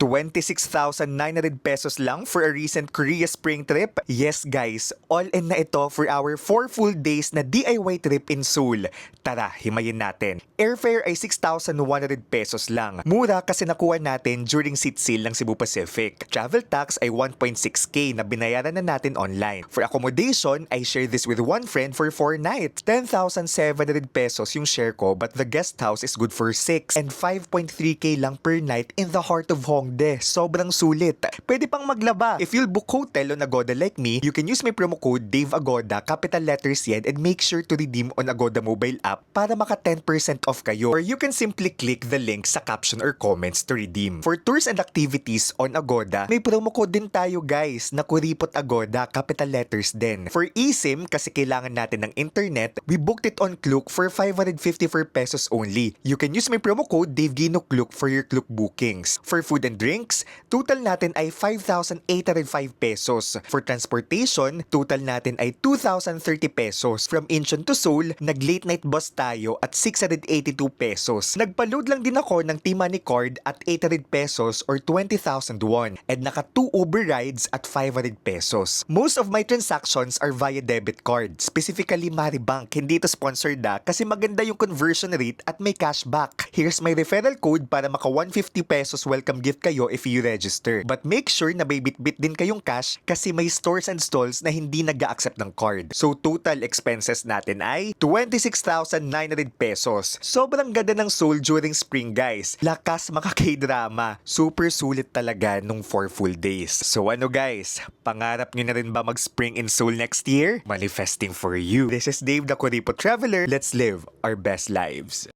26,900 pesos lang for a recent Korea spring trip? Yes guys, all in na ito for our 4 full days na DIY trip in Seoul. Tara, himayin natin. Airfare ay 6,100 pesos lang. Mura kasi nakuha natin during seat sale ng Cebu Pacific. Travel tax ay 1.6k na binayaran na natin online. For accommodation, I share this with one friend for 4 nights. 10,700 pesos yung share ko but the guest house is good for 6 and 5.3k lang per night in the heart of Hongdae. Sobrang sulit. Pwede pang maglaba. If you'll book hotel on Agoda like me, you can use my promo code DAVEAGODA, capital letters yan, and make sure to redeem on Agoda mobile app para maka 10% off kayo. Or you can simply click the link sa caption or comments to redeem. For tours and activities on Agoda, may promo code din tayo guys na Kuripot Agoda, capital letters din. For eSIM, kasi kailangan natin ng internet, we booked it on Klook for 554 pesos only. You can use my promo code DaveGino Klook for your Klook bookings. For food and drinks, total natin ay 5,805 pesos. For transportation, total natin ay 2,030 pesos. From Incheon to Seoul, nag-late night bus tayo at 682 pesos. Nagpa-load lang din ako ng T-Money card at 800 pesos or 20,000 won. And naka 2 Uber rides at 500 pesos. Most of my transactions are via debit card. Specifically Maribank. Hindi ito sponsored kasi maganda yung conversion rate at may cashback. Here's my referral code para maka 150 pesos welcome gift kayo if you register. But make sure na may bit-bit din kayong cash kasi may stores and stalls na hindi nag-accept ng card. So total expenses natin ay 26,900 pesos. Sobrang ganda ng Seoul during spring guys. Lakas maka K-drama. Super sulit talaga nung 4 full days. So ano guys, pangarap nyo na rin ba mag-spring in Seoul next year? Manifesting for you. This is Dave the Kuripot Traveler. Let's live our best lives.